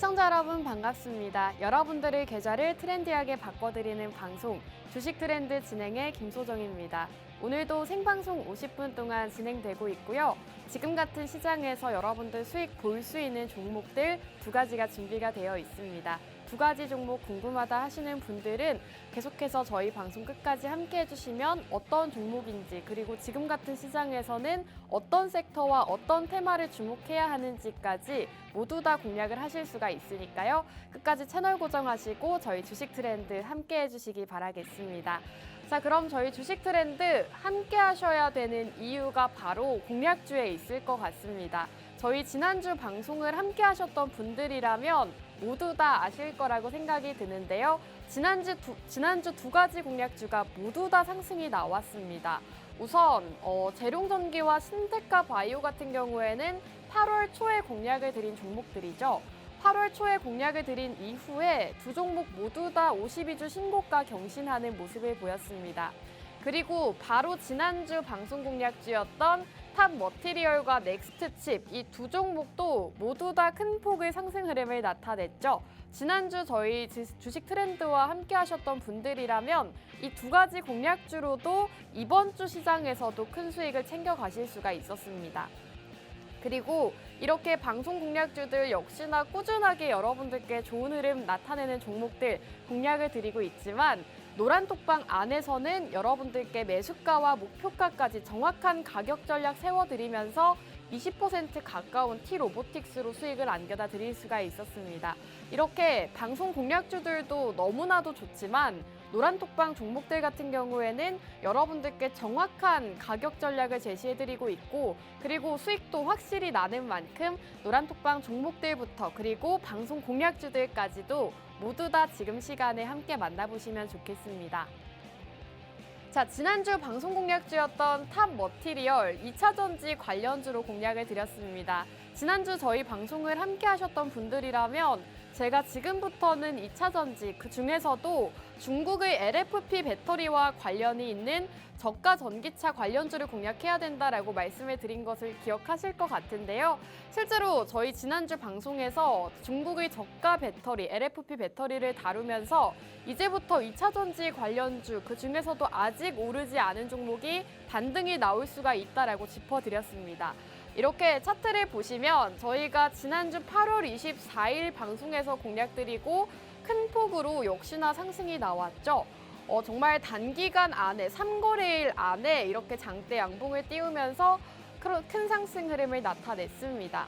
시청자 여러분 반갑습니다. 여러분들의 계좌를 트렌디하게 바꿔드리는 방송 주식 트렌드 진행의 김소정입니다. 오늘도 생방송 50분 동안 진행되고 있고요. 지금 같은 시장에서 여러분들 수익 볼 수 있는 종목들 두 가지가 준비가 되어 있습니다. 두 가지 종목 궁금하다 하시는 분들은 계속해서 저희 방송 끝까지 함께 해주시면 어떤 종목인지 그리고 지금 같은 시장에서는 어떤 섹터와 어떤 테마를 주목해야 하는지까지 모두 다 공략을 하실 수가 있으니까요. 끝까지 채널 고정하시고 저희 주식 트렌드 함께 해주시기 바라겠습니다. 자, 그럼 저희 주식 트렌드 함께 하셔야 되는 이유가 바로 공략주에 있을 것 같습니다. 저희 지난주 방송을 함께 하셨던 분들이라면 모두 다 아실 거라고 생각이 드는데요. 지난주 두 가지 공략주가 모두 다 상승이 나왔습니다. 우선 재룡전기와 신테카 바이오 같은 경우에는 8월 초에 공략을 드린 종목들이죠. 8월 초에 공략을 드린 이후에 두 종목 모두 다 52주 신고가 경신하는 모습을 보였습니다. 그리고 바로 지난주 방송 공략주였던 탑머티리얼과 넥스트칩 이 두 종목도 모두 다 큰 폭의 상승 흐름을 나타냈죠. 지난주 저희 주식 트렌드와 함께 하셨던 분들이라면 이 두 가지 공략주로도 이번 주 시장에서도 큰 수익을 챙겨가실 수가 있었습니다. 그리고 이렇게 방송 공략주들 역시나 꾸준하게 여러분들께 좋은 흐름 나타내는 종목들 공략을 드리고 있지만 노란톡방 안에서는 여러분들께 매수가와 목표가까지 정확한 가격 전략 세워드리면서 20% 가까운 T로보틱스로 수익을 안겨다 드릴 수가 있었습니다. 이렇게 방송 공략주들도 너무나도 좋지만 노란톡방 종목들 같은 경우에는 여러분들께 정확한 가격 전략을 제시해드리고 있고 그리고 수익도 확실히 나는 만큼 노란톡방 종목들부터 그리고 방송 공략주들까지도 모두 다 지금 시간에 함께 만나보시면 좋겠습니다. 자, 지난주 방송 공략주였던 탑머티리얼 2차전지 관련주로 공략을 드렸습니다. 지난주 저희 방송을 함께 하셨던 분들이라면 제가 지금부터는 2차전지 그 중에서도 중국의 LFP 배터리와 관련이 있는 저가 전기차 관련주를 공략해야 된다라고 말씀을 드린 것을 기억하실 것 같은데요. 실제로 저희 지난주 방송에서 중국의 저가 배터리, LFP 배터리를 다루면서 이제부터 2차전지 관련주 그 중에서도 아직 오르지 않은 종목이 반등이 나올 수가 있다라고 짚어드렸습니다. 이렇게 차트를 보시면 저희가 지난주 8월 24일 방송에서 공략드리고 큰 폭으로 역시나 상승이 나왔죠. 정말 단기간 안에 3거래일 안에 이렇게 장대 양봉을 띄우면서 큰 상승 흐름을 나타냈습니다.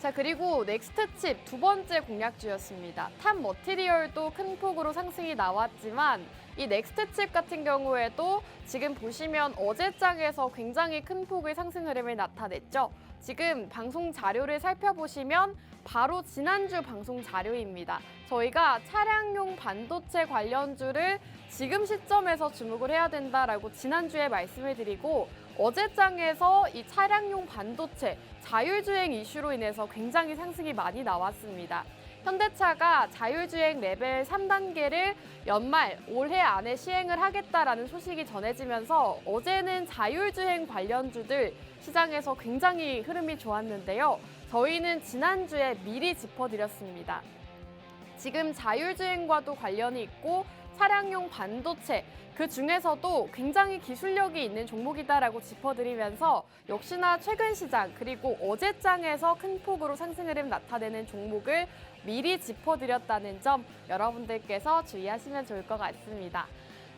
자, 그리고 넥스트칩 두 번째 공략주였습니다. 탑머티리얼도 큰 폭으로 상승이 나왔지만 이 넥스트칩 같은 경우에도 지금 보시면 어제장에서 굉장히 큰 폭의 상승 흐름을 나타냈죠. 지금 방송 자료를 살펴보시면 바로 지난주 방송 자료입니다. 저희가 차량용 반도체 관련주를 지금 시점에서 주목을 해야 된다라고 지난주에 말씀을 드리고 어제장에서 이 차량용 반도체 자율주행 이슈로 인해서 굉장히 상승이 많이 나왔습니다. 현대차가 자율주행 레벨 3단계를 연말 올해 안에 시행을 하겠다라는 소식이 전해지면서 어제는 자율주행 관련주들 시장에서 굉장히 흐름이 좋았는데요. 저희는 지난주에 미리 짚어드렸습니다. 지금 자율주행과도 관련이 있고 차량용 반도체 그 중에서도 굉장히 기술력이 있는 종목이다라고 짚어드리면서 역시나 최근 시장 그리고 어제장에서 큰 폭으로 상승 흐름 나타내는 종목을 미리 짚어드렸다는 점 여러분들께서 주의하시면 좋을 것 같습니다.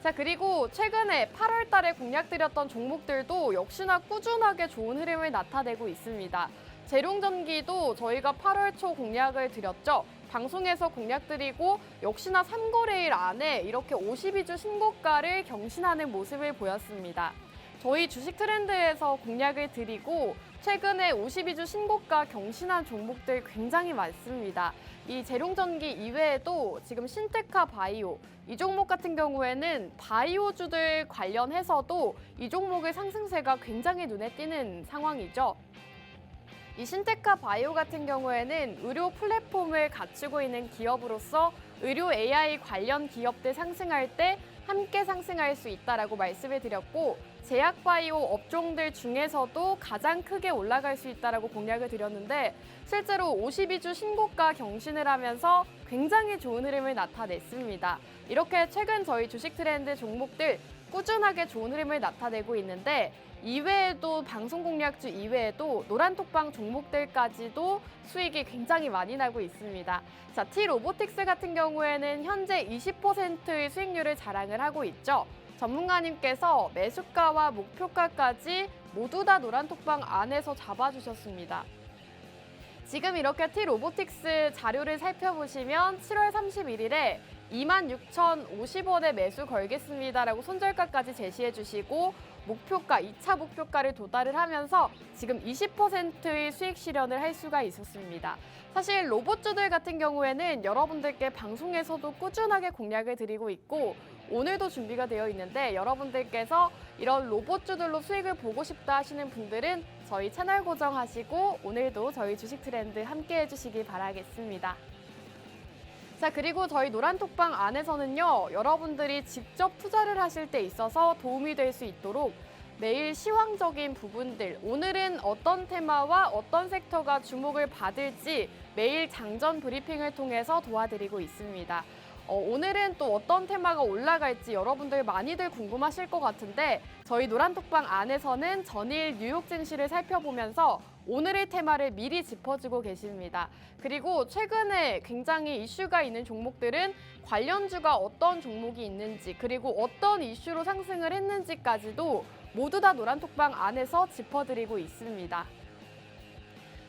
자, 그리고 최근에 8월 달에 공략드렸던 종목들도 역시나 꾸준하게 좋은 흐름을 나타내고 있습니다. 재룡전기도 저희가 8월 초 공략을 드렸죠. 방송에서 공략드리고 역시나 3거래일 안에 이렇게 52주 신고가를 경신하는 모습을 보였습니다. 저희 주식 트렌드에서 공략을 드리고 최근에 52주 신고가 경신한 종목들 굉장히 많습니다. 이 재룡전기 이외에도 지금 신테카 바이오 이 종목 같은 경우에는 바이오주들 관련해서도 이 종목의 상승세가 굉장히 눈에 띄는 상황이죠. 이 신테카 바이오 같은 경우에는 의료 플랫폼을 갖추고 있는 기업으로서 의료 AI 관련 기업들 상승할 때 함께 상승할 수 있다라고 말씀을 드렸고 제약바이오 업종들 중에서도 가장 크게 올라갈 수 있다라고 공략을 드렸는데 실제로 52주 신고가 경신을 하면서 굉장히 좋은 흐름을 나타냈습니다. 이렇게 최근 저희 주식 트렌드 종목들 꾸준하게 좋은 흐름을 나타내고 있는데 이외에도 방송 공략주 이외에도 노란톡방 종목들까지도 수익이 굉장히 많이 나고 있습니다. 자, T-로보틱스 같은 경우에는 현재 20%의 수익률을 자랑을 하고 있죠. 전문가님께서 매수가와 목표가까지 모두 다 노란톡방 안에서 잡아주셨습니다. 지금 이렇게 T-로보틱스 자료를 살펴보시면 7월 31일에 26,050원에 매수 걸겠습니다라고 손절가까지 제시해 주시고 목표가, 2차 목표가를 도달을 하면서 지금 20%의 수익 실현을 할 수가 있었습니다. 사실 로봇주들 같은 경우에는 여러분들께 방송에서도 꾸준하게 공략을 드리고 있고 오늘도 준비가 되어 있는데 여러분들께서 이런 로봇주들로 수익을 보고 싶다 하시는 분들은 저희 채널 고정하시고 오늘도 저희 주식 트렌드 함께 해주시기 바라겠습니다. 자, 그리고 저희 노란톡방 안에서는요, 여러분들이 직접 투자를 하실 때 있어서 도움이 될 수 있도록 매일 시황적인 부분들, 오늘은 어떤 테마와 어떤 섹터가 주목을 받을지 매일 장전 브리핑을 통해서 도와드리고 있습니다. 오늘은 또 어떤 테마가 올라갈지 여러분들 많이들 궁금하실 것 같은데 저희 노란톡방 안에서는 전일 뉴욕 증시를 살펴보면서 오늘의 테마를 미리 짚어주고 계십니다. 그리고 최근에 굉장히 이슈가 있는 종목들은 관련주가 어떤 종목이 있는지 그리고 어떤 이슈로 상승을 했는지까지도 모두 다 노란톡방 안에서 짚어드리고 있습니다.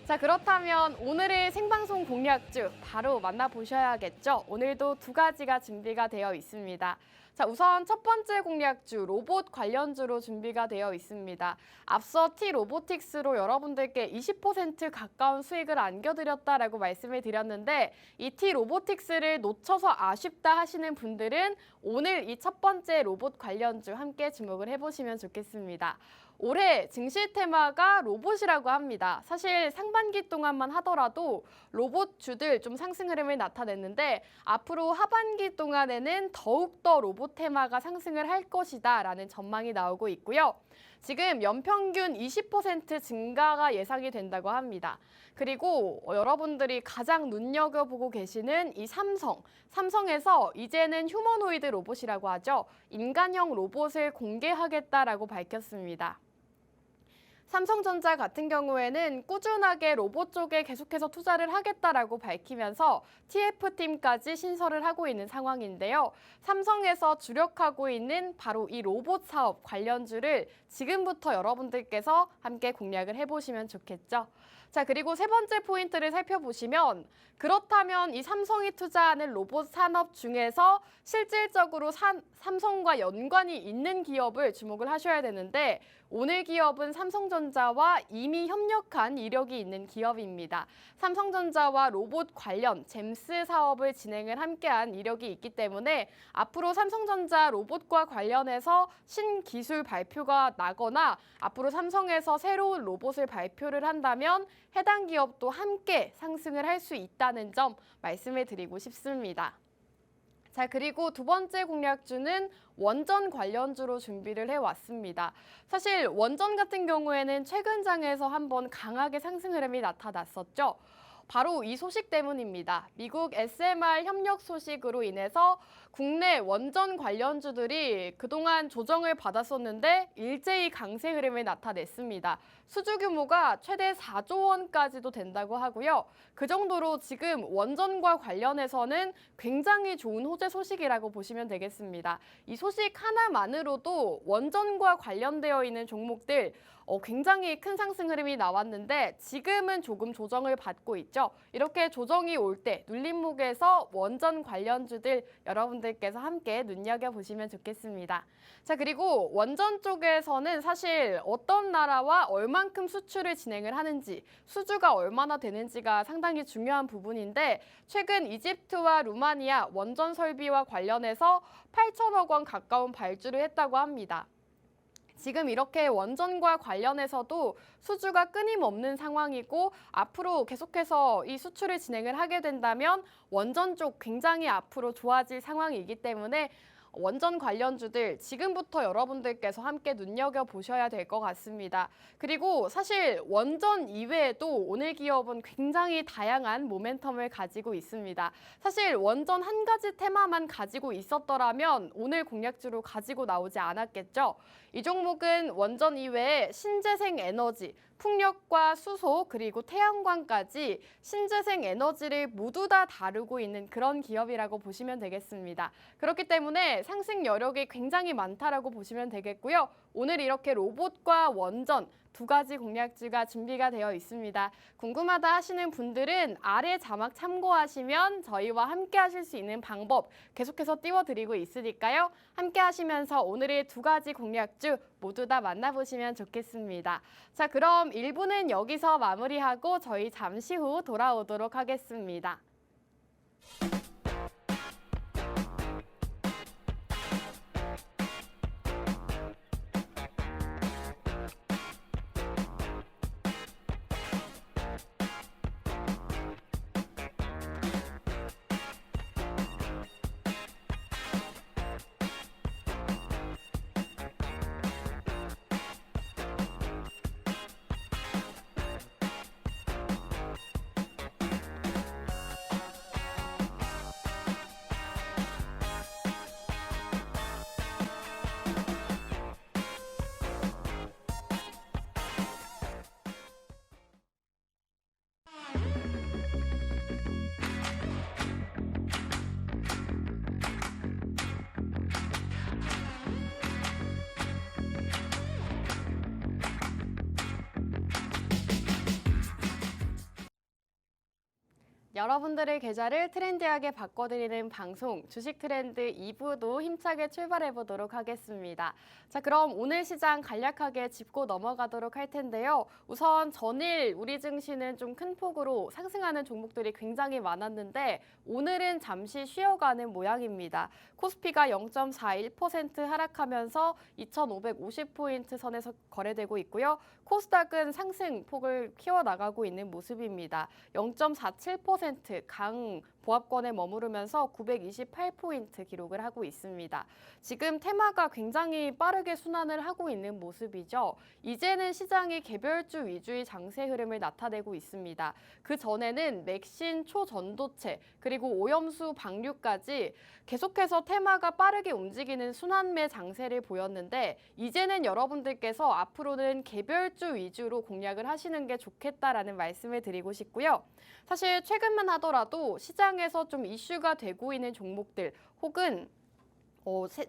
자, 그렇다면 오늘의 생방송 공략주 바로 만나보셔야겠죠? 오늘도 두 가지가 준비가 되어 있습니다. 자, 우선 첫 번째 공략주 로봇 관련주로 준비가 되어 있습니다. 앞서 T-로보틱스로 여러분들께 20% 가까운 수익을 안겨드렸다라고 말씀을 드렸는데 이 T-로보틱스를 놓쳐서 아쉽다 하시는 분들은 오늘 이 첫 번째 로봇 관련주 함께 주목을 해보시면 좋겠습니다. 올해 증시 테마가 로봇이라고 합니다. 사실 상반기 동안만 하더라도 로봇주들 좀 상승 흐름을 나타냈는데 앞으로 하반기 동안에는 더욱더 로봇 테마가 상승을 할 것이다 라는 전망이 나오고 있고요. 지금 연평균 20% 증가가 예상이 된다고 합니다. 그리고 여러분들이 가장 눈여겨보고 계시는 이 삼성에서 이제는 휴머노이드 로봇이라고 하죠. 인간형 로봇을 공개하겠다라고 밝혔습니다. 삼성전자 같은 경우에는 꾸준하게 로봇 쪽에 계속해서 투자를 하겠다라고 밝히면서 TF팀까지 신설을 하고 있는 상황인데요. 삼성에서 주력하고 있는 바로 이 로봇 사업 관련주를 지금부터 여러분들께서 함께 공략을 해보시면 좋겠죠. 자, 그리고 세 번째 포인트를 살펴보시면 그렇다면 이 삼성이 투자하는 로봇 산업 중에서 실질적으로 삼성과 연관이 있는 기업을 주목을 하셔야 되는데 오늘 기업은 삼성전자와 이미 협력한 이력이 있는 기업입니다. 삼성전자와 로봇 관련 잼스 사업을 진행을 함께한 이력이 있기 때문에 앞으로 삼성전자 로봇과 관련해서 신기술 발표가 나거나 앞으로 삼성에서 새로운 로봇을 발표를 한다면 해당 기업도 함께 상승을 할 수 있다는 점 말씀을 드리고 싶습니다. 자, 그리고 두 번째 공략주는 원전 관련주로 준비를 해왔습니다. 사실 원전 같은 경우에는 최근 장에서 한번 강하게 상승 흐름이 나타났었죠. 바로 이 소식 때문입니다. 미국 SMR 협력 소식으로 인해서 국내 원전 관련주들이 그동안 조정을 받았었는데 일제히 강세 흐름을 나타냈습니다. 수주 규모가 최대 4조 원까지도 된다고 하고요. 그 정도로 지금 원전과 관련해서는 굉장히 좋은 호재 소식이라고 보시면 되겠습니다. 이 소식 하나만으로도 원전과 관련되어 있는 종목들 굉장히 큰 상승 흐름이 나왔는데 지금은 조금 조정을 받고 있죠. 이렇게 조정이 올 때 눌림목에서 원전 관련주들 여러분들께서 함께 눈여겨보시면 좋겠습니다. 자, 그리고 원전 쪽에서는 사실 어떤 나라와 얼만큼 수출을 진행을 하는지 수주가 얼마나 되는지가 상당히 중요한 부분인데 최근 이집트와 루마니아 원전 설비와 관련해서 8천억 원 가까운 발주를 했다고 합니다. 지금 이렇게 원전과 관련해서도 수주가 끊임없는 상황이고 앞으로 계속해서 이 수출을 진행을 하게 된다면 원전 쪽 굉장히 앞으로 좋아질 상황이기 때문에 원전 관련주들 지금부터 여러분들께서 함께 눈여겨보셔야 될 것 같습니다. 그리고 사실 원전 이외에도 오늘 기업은 굉장히 다양한 모멘텀을 가지고 있습니다. 사실 원전 한 가지 테마만 가지고 있었더라면 오늘 공략주로 가지고 나오지 않았겠죠. 이 종목은 원전 이외에 신재생 에너지, 풍력과 수소 그리고 태양광까지 신재생 에너지를 모두 다 다루고 있는 그런 기업이라고 보시면 되겠습니다. 그렇기 때문에 상승 여력이 굉장히 많다라고 보시면 되겠고요. 오늘 이렇게 로봇과 원전 두 가지 공략주가 준비가 되어 있습니다. 궁금하다 하시는 분들은 아래 자막 참고하시면 저희와 함께 하실 수 있는 방법 계속해서 띄워드리고 있으니까요. 함께 하시면서 오늘의 두 가지 공략주 모두 다 만나보시면 좋겠습니다. 자, 그럼 1부는 여기서 마무리하고 저희 잠시 후 돌아오도록 하겠습니다. 여러분들의 계좌를 트렌디하게 바꿔드리는 방송 주식 트렌드 2부도 힘차게 출발해 보도록 하겠습니다. 자, 그럼 오늘 시장 간략하게 짚고 넘어가도록 할 텐데요. 우선 전일 우리 증시는 좀 큰 폭으로 상승하는 종목들이 굉장히 많았는데 오늘은 잠시 쉬어가는 모양입니다. 코스피가 0.41% 하락하면서 2,550포인트 선에서 거래되고 있고요. 코스닥은 상승폭을 키워나가고 있는 모습입니다. 0.47% 강 보합권에 머무르면서 928포인트 기록을 하고 있습니다. 지금 테마가 굉장히 빠르게 순환을 하고 있는 모습이죠. 이제는 시장이 개별주 위주의 장세 흐름을 나타내고 있습니다. 그 전에는 맥신, 초전도체, 그리고 오염수, 방류까지 계속해서 테마가 빠르게 움직이는 순환매 장세를 보였는데 이제는 여러분들께서 앞으로는 개별주 위주로 공략을 하시는 게 좋겠다라는 말씀을 드리고 싶고요. 사실 최근만 하더라도 시장에서 좀 이슈가 되고 있는 종목들 혹은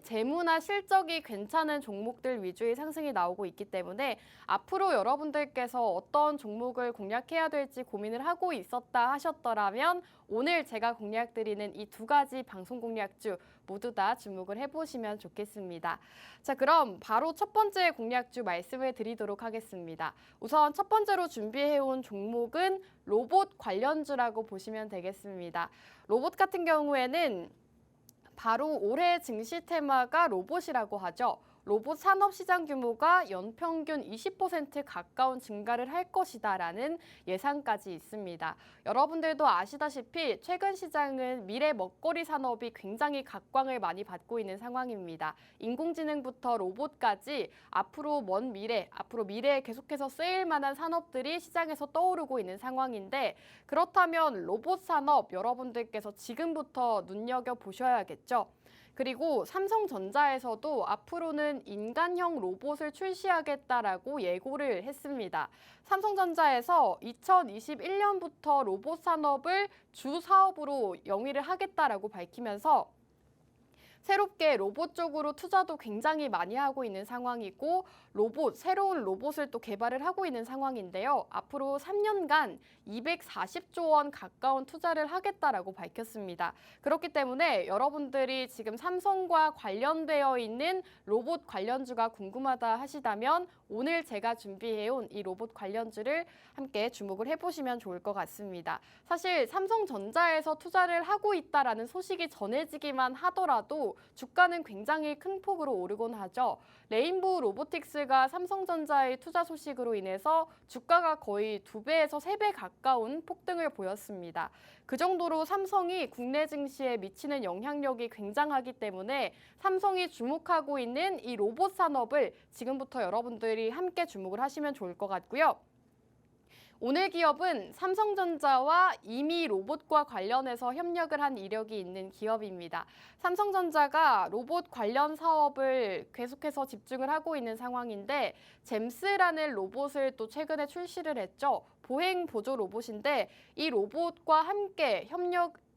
재무나 실적이 괜찮은 종목들 위주의 상승이 나오고 있기 때문에 앞으로 여러분들께서 어떤 종목을 공략해야 될지 고민을 하고 있었다 하셨더라면 오늘 제가 공략드리는 이 두 가지 방송 공략주 모두 다 주목을 해보시면 좋겠습니다. 자, 그럼 바로 첫 번째 공략주 말씀을 드리도록 하겠습니다. 우선 첫 번째로 준비해온 종목은 로봇 관련주라고 보시면 되겠습니다. 로봇 같은 경우에는 바로 올해 증시 테마가 로봇이라고 하죠. 로봇 산업 시장 규모가 연평균 20% 가까운 증가를 할 것이다라는 예상까지 있습니다. 여러분들도 아시다시피 최근 시장은 미래 먹거리 산업이 굉장히 각광을 많이 받고 있는 상황입니다. 인공지능부터 로봇까지 앞으로 미래에 계속해서 쓰일 만한 산업들이 시장에서 떠오르고 있는 상황인데 그렇다면 로봇 산업 여러분들께서 지금부터 눈여겨보셔야겠죠. 그리고 삼성전자에서도 앞으로는 인간형 로봇을 출시하겠다라고 예고를 했습니다. 삼성전자에서 2021년부터 로봇 산업을 주 사업으로 영위를 하겠다라고 밝히면서 새롭게 로봇 쪽으로 투자도 굉장히 많이 하고 있는 상황이고 새로운 로봇을 또 개발을 하고 있는 상황인데요. 앞으로 3년간 240조 원 가까운 투자를 하겠다라고 밝혔습니다. 그렇기 때문에 여러분들이 지금 삼성과 관련되어 있는 로봇 관련주가 궁금하다 하시다면 오늘 제가 준비해온 이 로봇 관련주를 함께 주목을 해보시면 좋을 것 같습니다. 사실 삼성전자에서 투자를 하고 있다라는 소식이 전해지기만 하더라도 주가는 굉장히 큰 폭으로 오르곤 하죠. 레인보우 로보틱스가 삼성전자의 투자 소식으로 인해서 주가가 거의 2배에서 3배 가까운 폭등을 보였습니다. 그 정도로 삼성이 국내 증시에 미치는 영향력이 굉장하기 때문에 삼성이 주목하고 있는 이 로봇 산업을 지금부터 여러분들이 함께 주목을 하시면 좋을 것 같고요. 오늘 기업은 삼성전자와 이미 로봇과 관련해서 협력을 한 이력이 있는 기업입니다. 삼성전자가 로봇 관련 사업을 계속해서 집중을 하고 있는 상황인데 잼스라는 로봇을 또 최근에 출시를 했죠. 보행 보조 로봇인데 이 로봇과 함께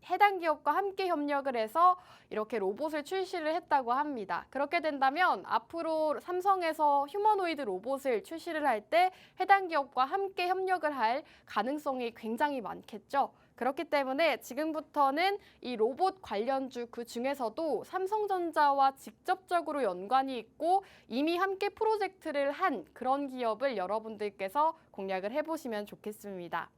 해당 기업과 함께 협력을 해서 이렇게 로봇을 출시를 했다고 합니다. 그렇게 된다면 앞으로 삼성에서 휴머노이드 로봇을 출시를 할 때 해당 기업과 함께 협력을 할 가능성이 굉장히 많겠죠. 그렇기 때문에 지금부터는 이 로봇 관련주 그 중에서도 삼성전자와 직접적으로 연관이 있고 이미 함께 프로젝트를 한 그런 기업을 여러분들께서 공략을 해보시면 좋겠습니다.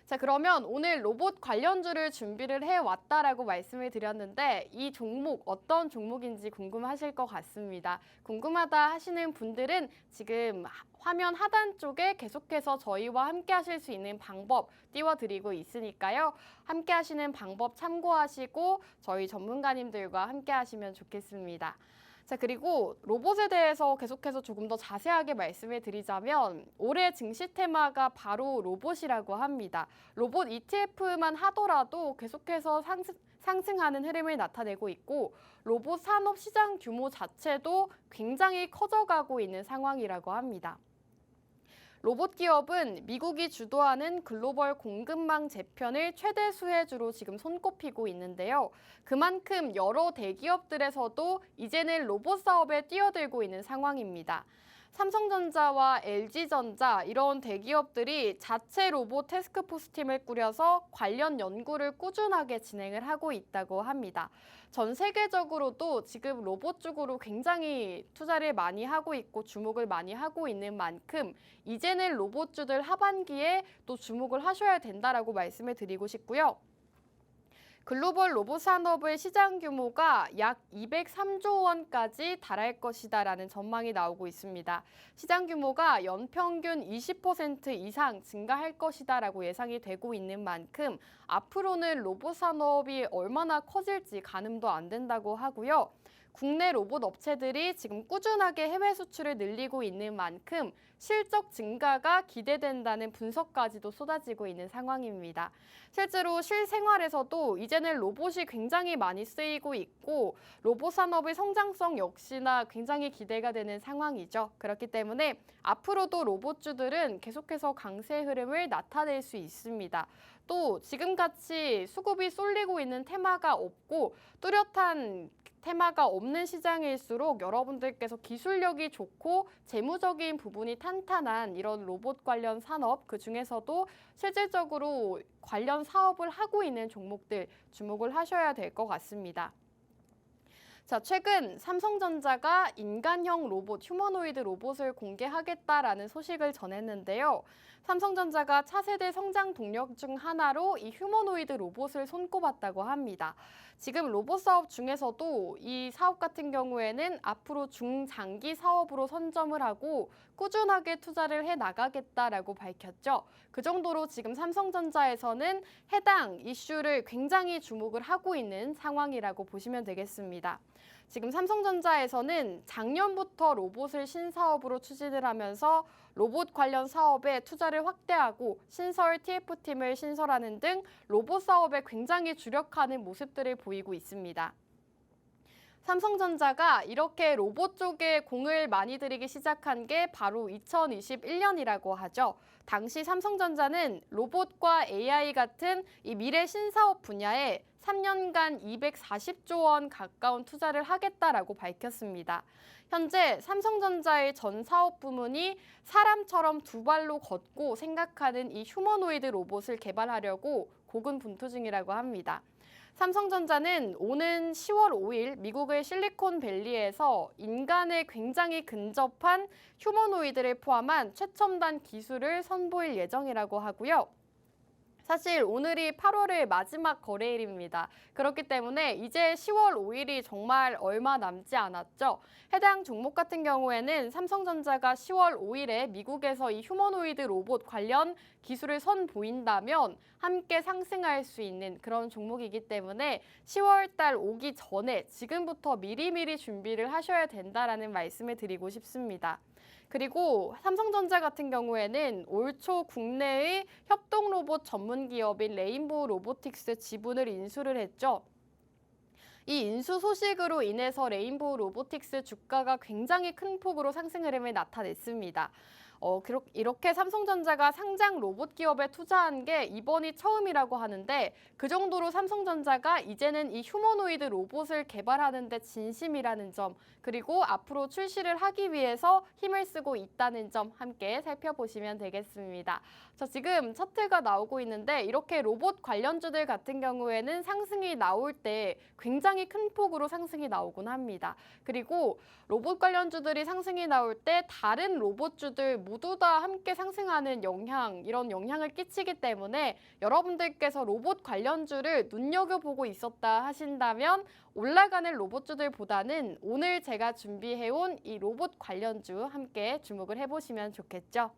자, 그러면 오늘 로봇 관련주를 준비를 해왔다라고 말씀을 드렸는데 이 종목 어떤 종목인지 궁금하실 것 같습니다. 궁금하다 하시는 분들은 지금 화면 하단 쪽에 계속해서 저희와 함께 하실 수 있는 방법 띄워드리고 있으니까요. 함께 하시는 방법 참고하시고 저희 전문가님들과 함께 하시면 좋겠습니다. 자, 그리고 로봇에 대해서 계속해서 조금 더 자세하게 말씀을 드리자면 올해 증시 테마가 바로 로봇이라고 합니다. 로봇 ETF만 하더라도 계속해서 상승하는 흐름을 나타내고 있고 로봇 산업 시장 규모 자체도 굉장히 커져가고 있는 상황이라고 합니다. 로봇 기업은 미국이 주도하는 글로벌 공급망 재편을 최대 수혜주로 지금 손꼽히고 있는데요. 그만큼 여러 대기업들에서도 이제는 로봇 사업에 뛰어들고 있는 상황입니다. 삼성전자와 LG전자 이런 대기업들이 자체 로봇 태스크포스 팀을 꾸려서 관련 연구를 꾸준하게 진행을 하고 있다고 합니다. 전 세계적으로도 지금 로봇 쪽으로 굉장히 투자를 많이 하고 있고 주목을 많이 하고 있는 만큼 이제는 로봇주들 하반기에 또 주목을 하셔야 된다라고 말씀을 드리고 싶고요. 글로벌 로봇 산업의 시장 규모가 약 203조 원까지 달할 것이다라는 전망이 나오고 있습니다. 시장 규모가 연평균 20% 이상 증가할 것이다라고 예상이 되고 있는 만큼 앞으로는 로봇 산업이 얼마나 커질지 가늠도 안 된다고 하고요. 국내 로봇 업체들이 지금 꾸준하게 해외 수출을 늘리고 있는 만큼 실적 증가가 기대된다는 분석까지도 쏟아지고 있는 상황입니다. 실제로 실생활에서도 이제는 로봇이 굉장히 많이 쓰이고 있고 로봇 산업의 성장성 역시나 굉장히 기대가 되는 상황이죠. 그렇기 때문에 앞으로도 로봇주들은 계속해서 강세 흐름을 나타낼 수 있습니다. 또 지금같이 수급이 쏠리고 있는 테마가 없고 뚜렷한 테마가 없는 시장일수록 여러분들께서 기술력이 좋고 재무적인 부분이 탄탄한 이런 로봇 관련 산업 그 중에서도 실질적으로 관련 사업을 하고 있는 종목들 주목을 하셔야 될 것 같습니다. 자, 최근 삼성전자가 인간형 로봇, 휴머노이드 로봇을 공개하겠다라는 소식을 전했는데요. 삼성전자가 차세대 성장 동력 중 하나로 이 휴머노이드 로봇을 손꼽았다고 합니다. 지금 로봇 사업 중에서도 이 사업 같은 경우에는 앞으로 중장기 사업으로 선점을 하고 꾸준하게 투자를 해 나가겠다라고 밝혔죠. 그 정도로 지금 삼성전자에서는 해당 이슈를 굉장히 주목을 하고 있는 상황이라고 보시면 되겠습니다. 지금 삼성전자에서는 작년부터 로봇을 신사업으로 추진을 하면서 로봇 관련 사업에 투자를 확대하고 신설 TF팀을 신설하는 등 로봇 사업에 굉장히 주력하는 모습들을 보이고 있습니다. 삼성전자가 이렇게 로봇 쪽에 공을 많이 들이기 시작한 게 바로 2021년이라고 하죠. 당시 삼성전자는 로봇과 AI 같은 이 미래 신사업 분야에 3년간 240조 원 가까운 투자를 하겠다라고 밝혔습니다. 현재 삼성전자의 전 사업 부문이 사람처럼 두 발로 걷고 생각하는 이 휴머노이드 로봇을 개발하려고 고군분투 중이라고 합니다. 삼성전자는 오는 10월 5일 미국의 실리콘밸리에서 인간에 굉장히 근접한 휴머노이드를 포함한 최첨단 기술을 선보일 예정이라고 하고요. 사실 오늘이 8월의 마지막 거래일입니다. 그렇기 때문에 이제 10월 5일이 정말 얼마 남지 않았죠. 해당 종목 같은 경우에는 삼성전자가 10월 5일에 미국에서 이 휴머노이드 로봇 관련 기술을 선보인다면 함께 상승할 수 있는 그런 종목이기 때문에 10월 달 오기 전에 지금부터 미리미리 준비를 하셔야 된다라는 말씀을 드리고 싶습니다. 그리고 삼성전자 같은 경우에는 올 초 국내의 협동 로봇 전문 기업인 레인보우 로보틱스 지분을 인수를 했죠. 이 인수 소식으로 인해서 레인보우 로보틱스 주가가 굉장히 큰 폭으로 상승 흐름을 나타냈습니다. 이렇게 삼성전자가 상장 로봇 기업에 투자한 게 이번이 처음이라고 하는데 그 정도로 삼성전자가 이제는 이 휴머노이드 로봇을 개발하는 데 진심이라는 점, 그리고 앞으로 출시를 하기 위해서 힘을 쓰고 있다는 점 함께 살펴보시면 되겠습니다. 자, 지금 차트가 나오고 있는데 이렇게 로봇 관련주들 같은 경우에는 상승이 나올 때 굉장히 큰 폭으로 상승이 나오곤 합니다. 그리고 로봇 관련주들이 상승이 나올 때 다른 로봇주들 모두 다 함께 상승하는 이런 영향을 끼치기 때문에 여러분들께서 로봇 관련주를 눈여겨보고 있었다 하신다면 올라가는 로봇주들보다는 오늘 제가 준비해온 이 로봇 관련주 함께 주목을 해보시면 좋겠죠.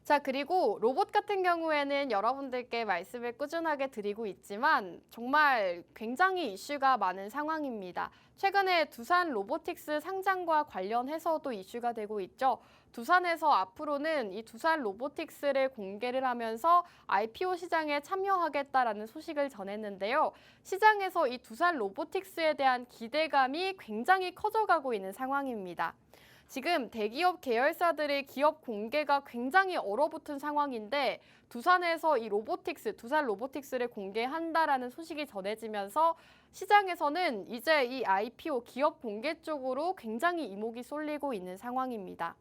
자, 그리고 로봇 같은 경우에는 여러분들께 말씀을 꾸준하게 드리고 있지만 정말 굉장히 이슈가 많은 상황입니다. 최근에 두산 로보틱스 상장과 관련해서도 이슈가 되고 있죠. 두산에서 앞으로는 이 두산 로보틱스를 공개를 하면서 IPO 시장에 참여하겠다라는 소식을 전했는데요. 시장에서 이 두산 로보틱스에 대한 기대감이 굉장히 커져가고 있는 상황입니다. 지금 대기업 계열사들의 기업 공개가 굉장히 얼어붙은 상황인데 두산에서 이 두산 로보틱스를 공개한다라는 소식이 전해지면서 시장에서는 이제 이 IPO 기업 공개 쪽으로 굉장히 이목이 쏠리고 있는 상황입니다.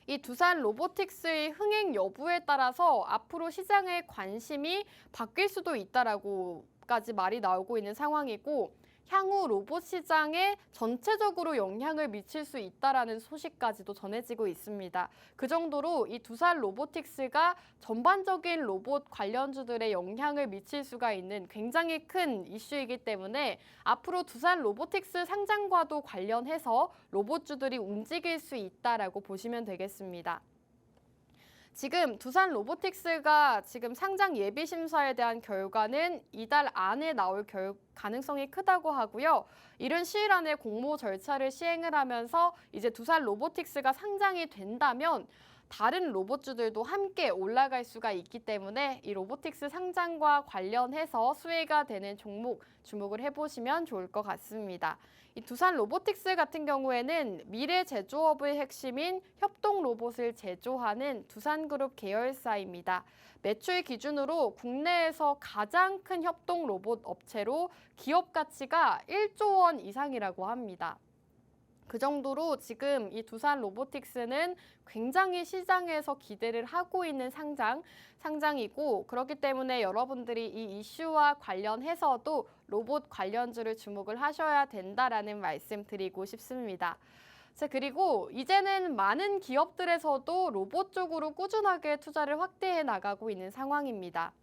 이 두산 로보틱스의 흥행 여부에 따라서 앞으로 시장의 관심이 바뀔 수도 있다라고까지 말이 나오고 있는 상황이고 향후 로봇 시장에 전체적으로 영향을 미칠 수 있다라는 소식까지도 전해지고 있습니다. 그 정도로 이 두산 로보틱스가 전반적인 로봇 관련주들의 영향을 미칠 수가 있는 굉장히 큰 이슈이기 때문에 앞으로 두산 로보틱스 상장과도 관련해서 로봇주들이 움직일 수 있다라고 보시면 되겠습니다. 지금 두산 로보틱스가 지금 상장 예비 심사에 대한 결과는 이달 안에 나올 가능성이 크다고 하고요. 이른 시일 안에 공모 절차를 시행을 하면서 이제 두산 로보틱스가 상장이 된다면 다른 로봇주들도 함께 올라갈 수가 있기 때문에 이 로보틱스 상장과 관련해서 수혜가 되는 종목 주목을 해보시면 좋을 것 같습니다. 이 두산 로보틱스 같은 경우에는 미래 제조업의 핵심인 협동 로봇을 제조하는 두산그룹 계열사입니다. 매출 기준으로 국내에서 가장 큰 협동 로봇 업체로 기업 가치가 1조 원 이상이라고 합니다. 그 정도로 지금 이 두산 로보틱스는 굉장히 시장에서 기대를 하고 있는 상장이고 그렇기 때문에 여러분들이 이 이슈와 관련해서도 로봇 관련주를 주목을 하셔야 된다라는 말씀 드리고 싶습니다. 자, 그리고 이제는 많은 기업들에서도 로봇 쪽으로 꾸준하게 투자를 확대해 나가고 있는 상황입니다.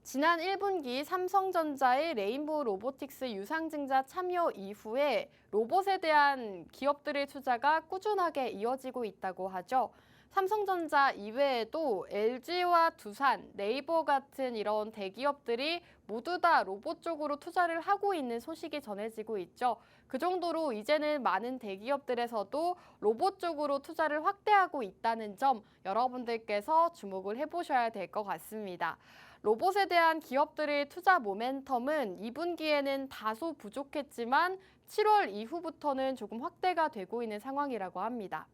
지난 1분기 삼성전자의 레인보우 로보틱스 유상증자 참여 이후에 로봇에 대한 기업들의 투자가 꾸준하게 이어지고 있다고 하죠. 삼성전자 이외에도 LG와 두산, 네이버 같은 이런 대기업들이 모두 다 로봇 쪽으로 투자를 하고 있는 소식이 전해지고 있죠. 그 정도로 이제는 많은 대기업들에서도 로봇 쪽으로 투자를 확대하고 있다는 점 여러분들께서 주목을 해보셔야 될 것 같습니다. 로봇에 대한 기업들의 투자 모멘텀은 2분기에는 다소 부족했지만 7월 이후부터는 조금 확대가 되고 있는 상황이라고 합니다.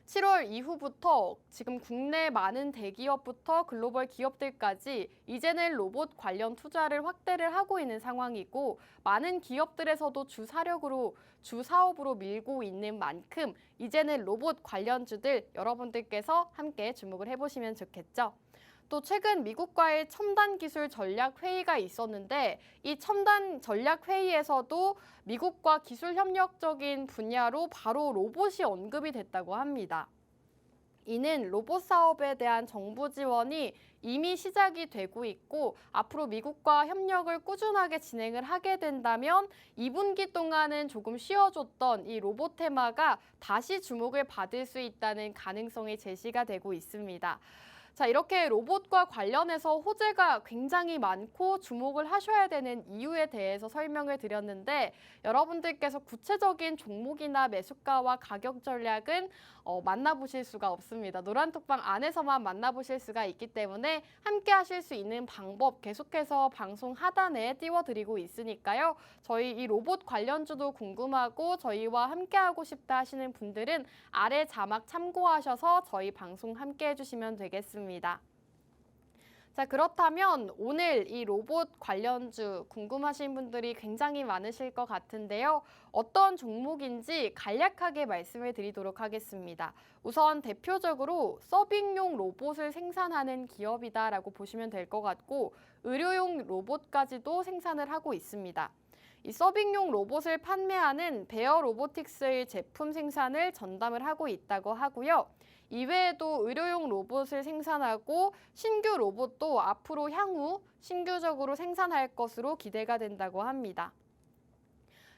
7월 이후부터 지금 국내 많은 대기업부터 글로벌 기업들까지 이제는 로봇 관련 투자를 확대를 하고 있는 상황이고 많은 기업들에서도 주 사업으로 밀고 있는 만큼 이제는 로봇 관련주들 여러분들께서 함께 주목을 해보시면 좋겠죠. 또 최근 미국과의 첨단 기술 전략 회의가 있었는데 이 첨단 전략 회의에서도 미국과 기술 협력적인 분야로 바로 로봇이 언급이 됐다고 합니다. 이는 로봇 사업에 대한 정부 지원이 이미 시작이 되고 있고 앞으로 미국과 협력을 꾸준하게 진행을 하게 된다면 2분기 동안은 조금 쉬어줬던 이 로봇 테마가 다시 주목을 받을 수 있다는 가능성이 제시가 되고 있습니다. 자, 이렇게 로봇과 관련해서 호재가 굉장히 많고 주목을 하셔야 되는 이유에 대해서 설명을 드렸는데 여러분들께서 구체적인 종목이나 매수가와 가격 전략은 만나보실 수가 없습니다. 노란톡방 안에서만 만나보실 수가 있기 때문에 함께 하실 수 있는 방법 계속해서 방송 하단에 띄워드리고 있으니까요. 저희 이 로봇 관련주도 궁금하고 저희와 함께하고 싶다 하시는 분들은 아래 자막 참고하셔서 저희 방송 함께 해주시면 되겠습니다. 자, 그렇다면 오늘 이 로봇 관련주 궁금하신 분들이 굉장히 많으실 것 같은데요. 어떤 종목인지 간략하게 말씀을 드리도록 하겠습니다. 우선 대표적으로 서빙용 로봇을 생산하는 기업이다라고 보시면 될 것 같고 의료용 로봇까지도 생산을 하고 있습니다. 이 서빙용 로봇을 판매하는 베어 로보틱스의 제품 생산을 전담을 하고 있다고 하고요. 이외에도 의료용 로봇을 생산하고 신규 로봇도 앞으로 향후 신규적으로 생산할 것으로 기대가 된다고 합니다.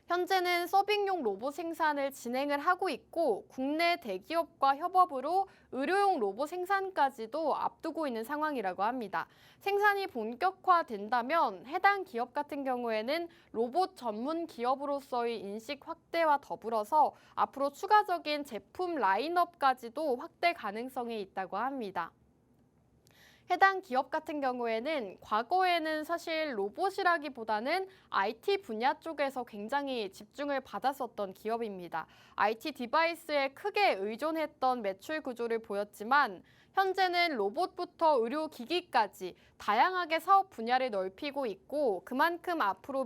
현재는 서빙용 로봇 생산을 진행을 하고 있고 국내 대기업과 협업으로 의료용 로봇 생산까지도 앞두고 있는 상황이라고 합니다. 생산이 본격화된다면 해당 기업 같은 경우에는 로봇 전문 기업으로서의 인식 확대와 더불어서 앞으로 추가적인 제품 라인업까지도 확대 가능성이 있다고 합니다. 해당 기업 같은 경우에는 과거에는 사실 로봇이라기보다는 IT 분야 쪽에서 굉장히 집중을 받았었던 기업입니다. IT 디바이스에 크게 의존했던 매출 구조를 보였지만 현재는 로봇부터 의료기기까지 다양하게 사업 분야를 넓히고 있고 그만큼 앞으로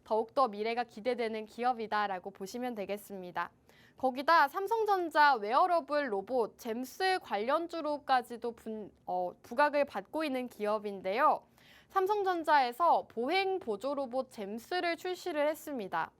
더욱더 미래가 기대되는 기업이다라고 보시면 되겠습니다. 거기다 삼성전자 웨어러블 로봇 잼스 관련주로까지도 부각을 받고 있는 기업인데요. 삼성전자에서 보행 보조 로봇 잼스를 출시를 했습니다.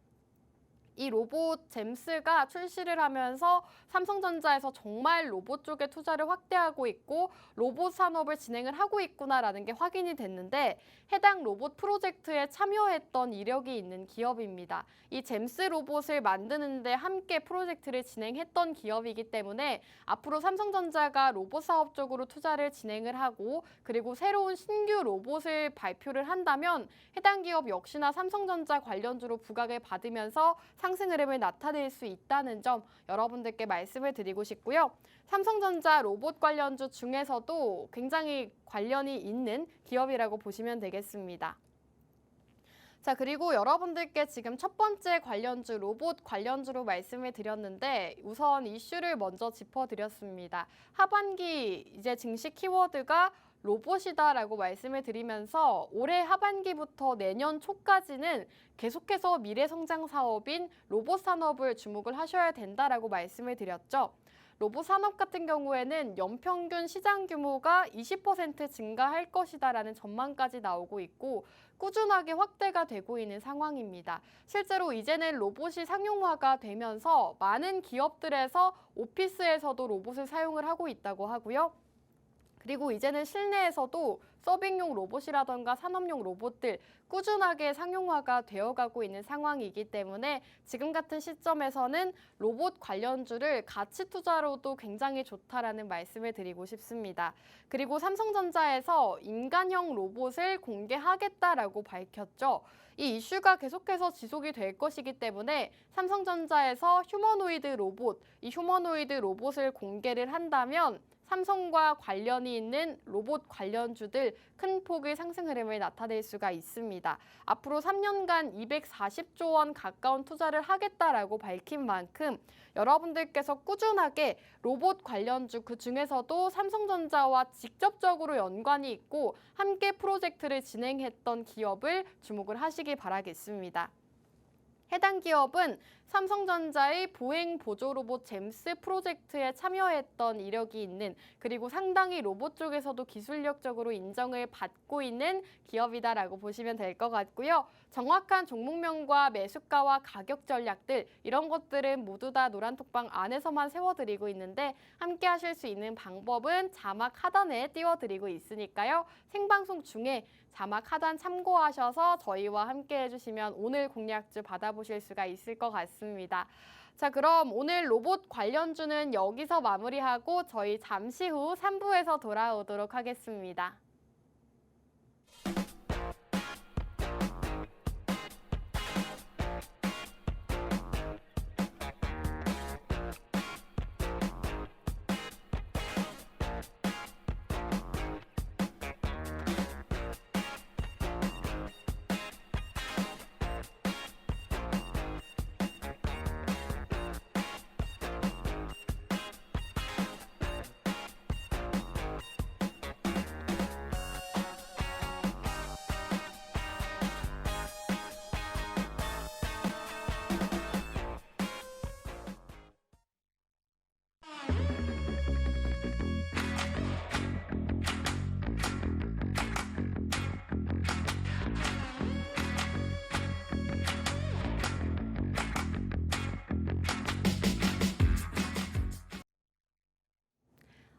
이 로봇 잼스가 출시를 하면서 삼성전자에서 정말 로봇 쪽에 투자를 확대하고 있고 로봇 산업을 진행을 하고 있구나라는 게 확인이 됐는데 해당 로봇 프로젝트에 참여했던 이력이 있는 기업입니다. 이 잼스 로봇을 만드는데 함께 프로젝트를 진행했던 기업이기 때문에 앞으로 삼성전자가 로봇 사업 쪽으로 투자를 진행을 하고 그리고 새로운 신규 로봇을 발표를 한다면 해당 기업 역시나 삼성전자 관련주로 부각을 받으면서 상승 흐름을 나타낼 수 있다는 점 여러분들께 말씀을 드리고 싶고요. 삼성전자 로봇 관련주 중에서도 굉장히 관련이 있는 기업이라고 보시면 되겠습니다. 자, 그리고 여러분들께 지금 첫 번째 관련주, 로봇 관련주로 말씀을 드렸는데 우선 이슈를 먼저 짚어드렸습니다. 하반기 이제 증시 키워드가 로봇이다라고 말씀을 드리면서 올해 하반기부터 내년 초까지는 계속해서 미래 성장 사업인 로봇 산업을 주목을 하셔야 된다라고 말씀을 드렸죠. 로봇 산업 같은 경우에는 연평균 시장 규모가 20% 증가할 것이다라는 전망까지 나오고 있고 꾸준하게 확대가 되고 있는 상황입니다. 실제로 이제는 로봇이 상용화가 되면서 많은 기업들에서 오피스에서도 로봇을 사용을 하고 있다고 하고요. 그리고 이제는 실내에서도 서빙용 로봇이라던가 산업용 로봇들 꾸준하게 상용화가 되어가고 있는 상황이기 때문에 지금 같은 시점에서는 로봇 관련주를 가치 투자로도 굉장히 좋다라는 말씀을 드리고 싶습니다. 그리고 삼성전자에서 인간형 로봇을 공개하겠다라고 밝혔죠. 이 이슈가 계속해서 지속이 될 것이기 때문에 삼성전자에서 이 휴머노이드 로봇을 공개를 한다면 삼성과 관련이 있는 로봇 관련주들 큰 폭의 상승 흐름을 나타낼 수가 있습니다. 앞으로 3년간 240조 원 가까운 투자를 하겠다라고 밝힌 만큼 여러분들께서 꾸준하게 로봇 관련주 그 중에서도 삼성전자와 직접적으로 연관이 있고 함께 프로젝트를 진행했던 기업을 주목을 하시기 바라겠습니다. 해당 기업은 삼성전자의 보행 보조 로봇 잼스 프로젝트에 참여했던 이력이 있는, 그리고 상당히 로봇 쪽에서도 기술력적으로 인정을 받고 있는 기업이다라고 보시면 될 것 같고요. 정확한 종목명과 매수가와 가격 전략들, 이런 것들은 모두 다 노란톡방 안에서만 세워드리고 있는데, 함께 하실 수 있는 방법은 자막 하단에 띄워드리고 있으니까요. 생방송 중에 자막 하단 참고하셔서 저희와 함께 해주시면 오늘 공략주 받아보실 수가 있을 것 같습니다. 자, 그럼 오늘 로봇 관련주는 여기서 마무리하고 저희 잠시 후 3부에서 돌아오도록 하겠습니다.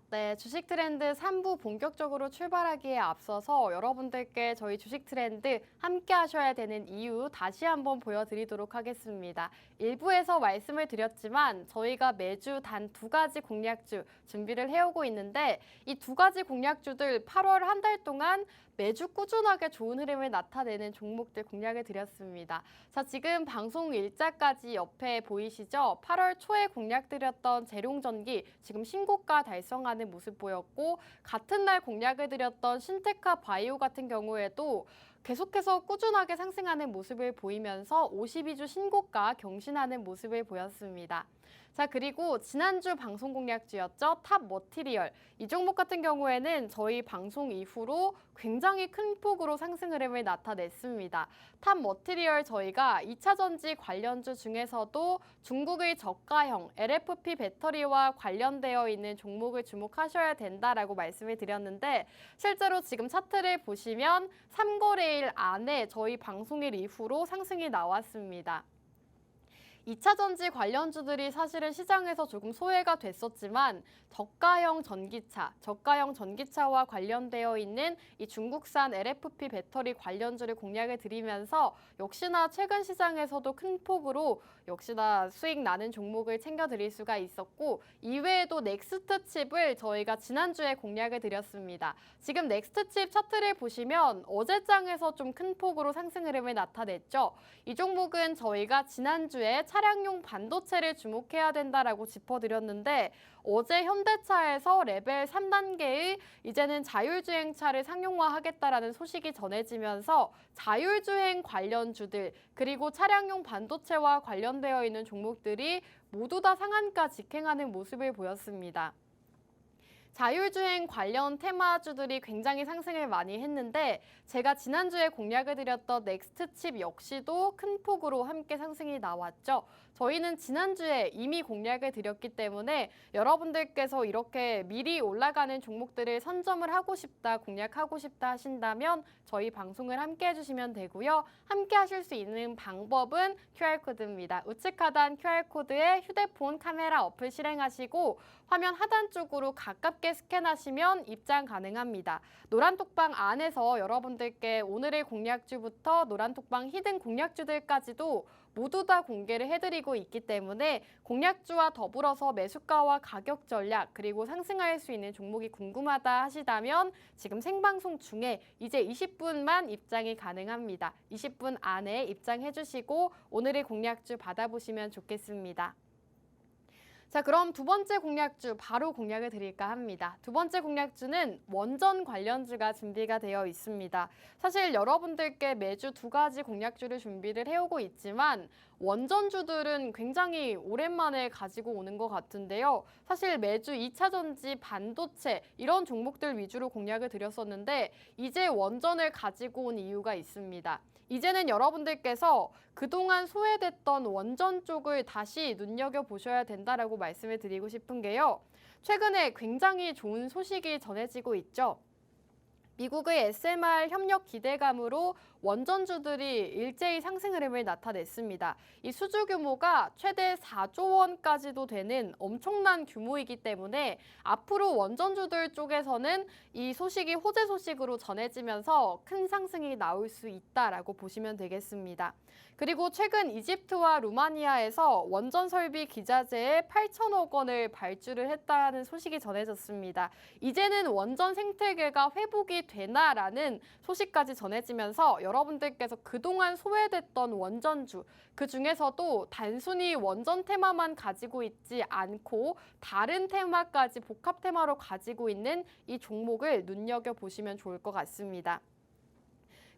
네, 주식 트렌드 3부 본격적으로 출발하기에 앞서서 여러분들께 저희 주식 트렌드 함께 하셔야 되는 이유 다시 한번 보여드리도록 하겠습니다. 1부에서 말씀을 드렸지만 저희가 매주 단 2가지 공략주 준비를 해오고 있는데, 이 2가지 공략주들 8월 한 달 동안 매주 꾸준하게 좋은 흐름을 나타내는 종목들 공략을 드렸습니다. 자, 지금 방송 일자까지 옆에 보이시죠? 8월 초에 공략드렸던 재룡전기 지금 신고가 달성하는 모습 보였고, 같은 날 공략을 드렸던 신테카 바이오 같은 경우에도 계속해서 꾸준하게 상승하는 모습을 보이면서 52주 신고가 경신하는 모습을 보였습니다. 자, 그리고 지난주 방송 공략주였죠. 탑 머티리얼. 이 종목 같은 경우에는 저희 방송 이후로 굉장히 큰 폭으로 상승 흐름을 나타냈습니다. 탑 머티리얼 저희가 2차 전지 관련주 중에서도 중국의 저가형 LFP 배터리와 관련되어 있는 종목을 주목하셔야 된다라고 말씀을 드렸는데, 실제로 지금 차트를 보시면 3거래일 안에 저희 방송일 이후로 상승이 나왔습니다. 2차 전지 관련주들이 사실은 시장에서 조금 소외가 됐었지만 저가형 전기차와 관련되어 있는 이 중국산 LFP 배터리 관련주를 공략을 드리면서 역시나 최근 시장에서도 큰 폭으로 역시나 수익 나는 종목을 챙겨드릴 수가 있었고, 이외에도 넥스트 칩을 저희가 지난주에 공략을 드렸습니다. 지금 넥스트 칩 차트를 보시면 어제장에서 좀 큰 폭으로 상승 흐름을 나타냈죠. 이 종목은 저희가 지난주에 차량용 반도체를 주목해야 된다라고 짚어드렸는데, 어제 현대차에서 레벨 3단계의 이제는 자율주행차를 상용화하겠다라는 소식이 전해지면서 자율주행 관련주들, 그리고 차량용 반도체와 관련되어 있는 종목들이 모두 다 상한가 직행하는 모습을 보였습니다. 자율주행 관련 테마주들이 굉장히 상승을 많이 했는데, 제가 지난주에 공략을 드렸던 넥스트 칩 역시도 큰 폭으로 함께 상승이 나왔죠. 저희는 지난주에 이미 공략을 드렸기 때문에 여러분들께서 이렇게 미리 올라가는 종목들을 선점을 하고 싶다, 공략하고 싶다 하신다면 저희 방송을 함께 해주시면 되고요. 함께 하실 수 있는 방법은 QR코드입니다. 우측 하단 QR코드에 휴대폰 카메라 어플 실행하시고 화면 하단 쪽으로 가깝게 스캔하시면 입장 가능합니다. 노란톡방 안에서 여러분들께 오늘의 공략주부터 노란톡방 히든 공략주들까지도 모두 다 공개를 해드리고 있기 때문에 공략주와 더불어서 매수가와 가격 전략, 그리고 상승할 수 있는 종목이 궁금하다 하시다면 지금 생방송 중에 이제 20분만 입장이 가능합니다. 20분 안에 입장해 주시고 오늘의 공략주 받아보시면 좋겠습니다. 자, 그럼 두 번째 공략주 바로 공략을 드릴까 합니다. 두 번째 공략주는 원전 관련주가 준비가 되어 있습니다. 사실 여러분들께 매주 2가지 공략주를 준비를 해오고 있지만 원전주들은 굉장히 오랜만에 가지고 오는 것 같은데요. 사실 매주 2차 전지, 반도체 이런 종목들 위주로 공략을 드렸었는데 이제 원전을 가지고 온 이유가 있습니다. 이제는 여러분들께서 그동안 소외됐던 원전 쪽을 다시 눈여겨보셔야 된다라고 말씀을 드리고 싶은 게요. 최근에 굉장히 좋은 소식이 전해지고 있죠. 미국의 SMR 협력 기대감으로 원전주들이 일제히 상승 흐름을 나타냈습니다. 이 수주 규모가 최대 4조 원까지도 되는 엄청난 규모이기 때문에 앞으로 원전주들 쪽에서는 이 소식이 호재 소식으로 전해지면서 큰 상승이 나올 수 있다라고 보시면 되겠습니다. 그리고 최근 이집트와 루마니아에서 원전 설비 기자재에 8천억 원을 발주를 했다는 소식이 전해졌습니다. 이제는 원전 생태계가 회복이 되나라는 소식까지 전해지면서 여러분들께서 그동안 소외됐던 원전주, 그 중에서도 단순히 원전 테마만 가지고 있지 않고 다른 테마까지 복합 테마로 가지고 있는 이 종목을 눈여겨보시면 좋을 것 같습니다.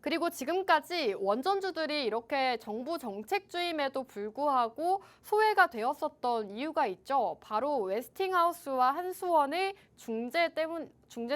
그리고 지금까지 원전주들이 이렇게 정부 정책주임에도 불구하고 소외가 되었었던 이유가 있죠. 바로 웨스팅하우스와 한수원의 중재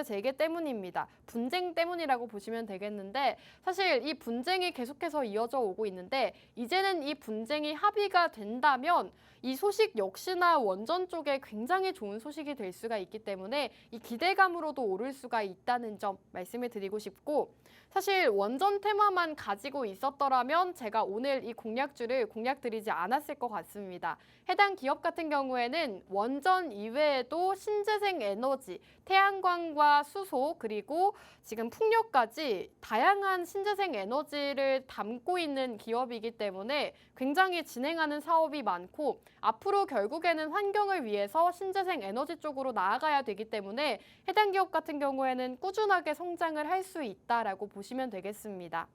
재개 때문입니다. 분쟁 때문이라고 보시면 되겠는데 사실 이 분쟁이 계속해서 이어져 오고 있는데 이제는 이 분쟁이 합의가 된다면 이 소식 역시나 원전 쪽에 굉장히 좋은 소식이 될 수가 있기 때문에 이 기대감으로도 오를 수가 있다는 점 말씀을 드리고 싶고 사실 원전 테마만 가지고 있었더라면 제가 오늘 이 공략주를 공략드리지 않았을 것 같습니다. 해당 기업 같은 경우에는 원전 이외에도 신재생 에너지, 태양광과 수소, 그리고 지금 풍력까지 다양한 신재생 에너지를 담고 있는 기업이기 때문에 굉장히 진행하는 사업이 많고 앞으로 결국에는 환경을 위해서 신재생 에너지 쪽으로 나아가야 되기 때문에 해당 기업 같은 경우에는 꾸준하게 성장을 할 수 있다라고 보시면 되겠습니다.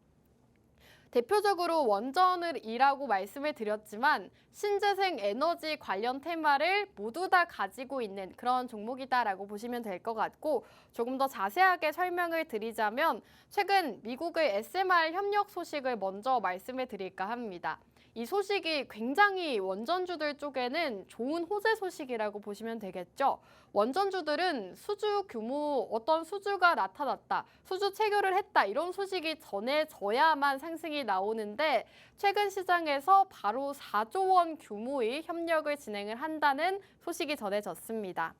대표적으로 원전이라고 말씀을 드렸지만 신재생 에너지 관련 테마를 모두 다 가지고 있는 그런 종목이다라고 보시면 될 것 같고 조금 더 자세하게 설명을 드리자면 최근 미국의 SMR 협력 소식을 먼저 말씀을 드릴까 합니다. 이 소식이 굉장히 원전주들 쪽에는 좋은 호재 소식이라고 보시면 되겠죠. 원전주들은 수주 규모, 어떤 수주가 나타났다, 수주 체결을 했다 이런 소식이 전해져야만 상승이 나오는데 최근 시장에서 바로 4조 원 규모의 협력을 진행을 한다는 소식이 전해졌습니다.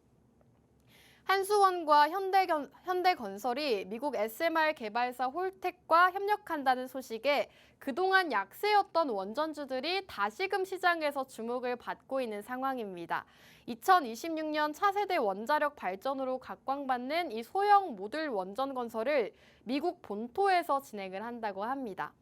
한수원과 현대건설이 미국 SMR 개발사 홀텍과 협력한다는 소식에 그동안 약세였던 원전주들이 다시금 시장에서 주목을 받고 있는 상황입니다. 2026년 차세대 원자력 발전으로 각광받는 이 소형 모듈 원전 건설을 미국 본토에서 진행을 한다고 합니다.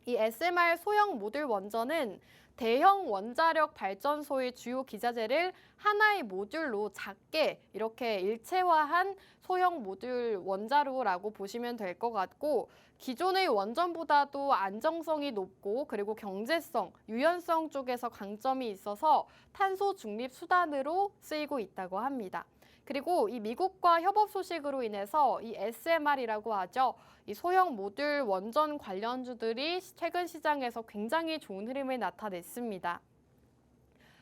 이 SMR 소형 모듈 원전은 대형 원자력 발전소의 주요 기자재를 하나의 모듈로 작게 이렇게 일체화한 소형 모듈 원자로라고 보시면 될 것 같고 기존의 원전보다도 안정성이 높고 그리고 경제성, 유연성 쪽에서 강점이 있어서 탄소 중립 수단으로 쓰이고 있다고 합니다. 그리고 이 미국과 협업 소식으로 인해서 이 SMR이라고 하죠. 이 소형 모듈 원전 관련주들이 최근 시장에서 굉장히 좋은 흐름을 나타냈습니다.